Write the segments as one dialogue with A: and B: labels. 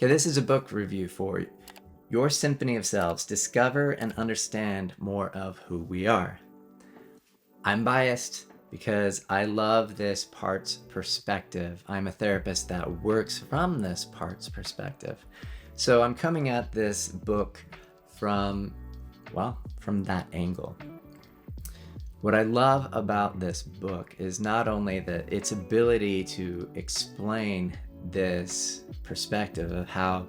A: Okay, this is a book review for Your Symphony of Selves, Discover and Understand More of Who We Are. I'm biased because I love this parts perspective. I'm a therapist that works from this parts perspective. So I'm coming at this book from that angle. What I love about this book is not only its ability to explain this perspective of how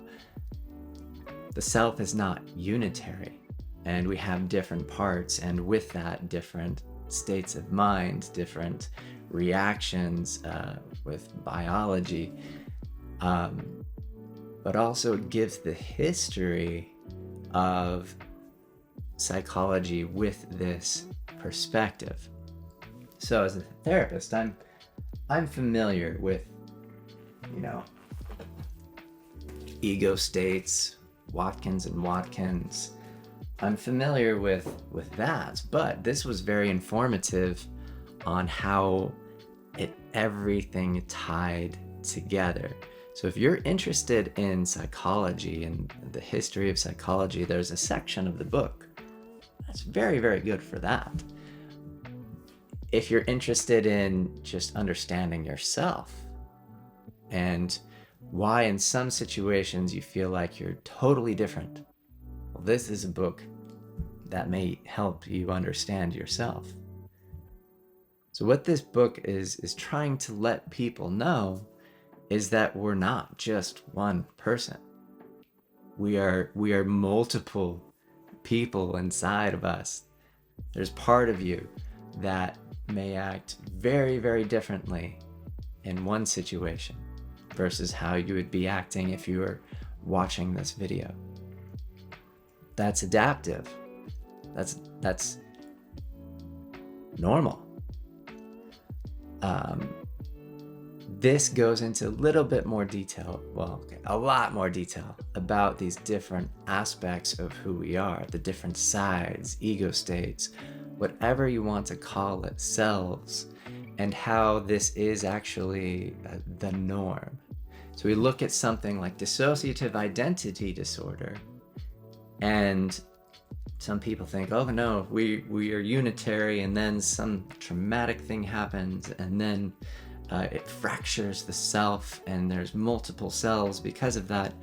A: the self is not unitary and we have different parts, and with that different states of mind, different reactions with biology, but also it gives the history of psychology with this perspective. So as a therapist, I'm familiar with, ego states, Watkins and Watkins. I'm familiar with that, but this was very informative on how everything tied together. So if you're interested in psychology and the history of psychology, there's a section of the book that's very, very good for that. If you're interested in just understanding yourself and why in some situations you feel like you're totally different, well, this is a book that may help you understand yourself. So what this book is trying to let people know is that we're not just one person. We are multiple people inside of us. There's part of you that may act very, very differently in one situation versus how you would be acting if you were watching this video. That's adaptive. That's normal. This goes into a little bit more detail, a lot more detail about these different aspects of who we are, the different sides, ego states, whatever you want to call it, selves, and how this is actually the norm. So we look at something like dissociative identity disorder, and some people think, oh no, we are unitary, and then some traumatic thing happens, and then it fractures the self, and there's multiple selves because of that.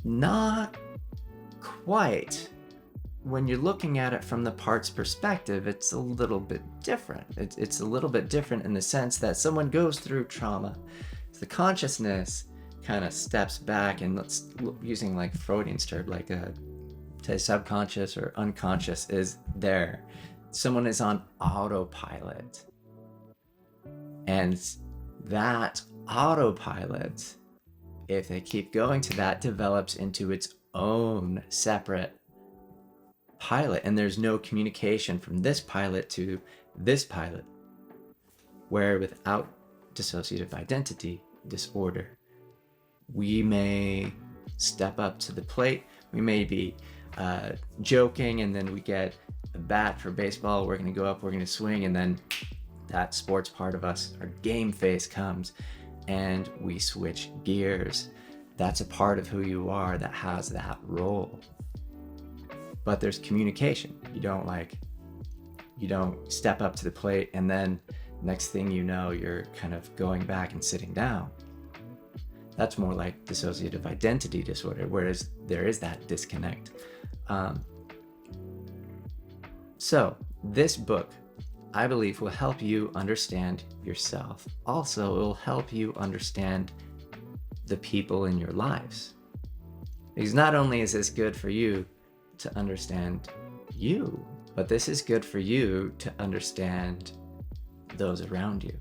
A: Not quite. When you're looking at it from the parts perspective, it's a little bit different. It's a little bit different in the sense that someone goes through trauma. The consciousness kind of steps back, and using like Freudian's term, like say subconscious or unconscious is there. Someone is on autopilot. And that autopilot, if they keep going to that, develops into its own separate pilot, and there's no communication from this pilot to this pilot. Where without dissociative identity disorder, we may step up to the plate, we may be joking, and then we get a bat for baseball, we're going to go up, we're going to swing, and then that sports part of us, our game face comes, and we switch gears. That's a part of who you are that has that role. But there's communication. You don't step up to the plate and then next thing you know, you're kind of going back and sitting down. That's more like dissociative identity disorder, whereas there is that disconnect. So this book, I believe, will help you understand yourself. Also, it will help you understand the people in your lives. Because not only is this good for you to understand you, but this is good for you to understand those around you.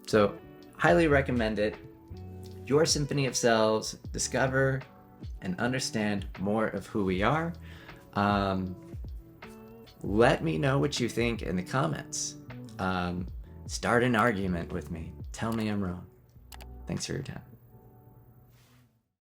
A: So, highly recommend it. Your Symphony of Selves, discover and understand more of who we are. Let me know what you think in the comments. Start an argument with me. Tell me I'm wrong. Thanks for your time.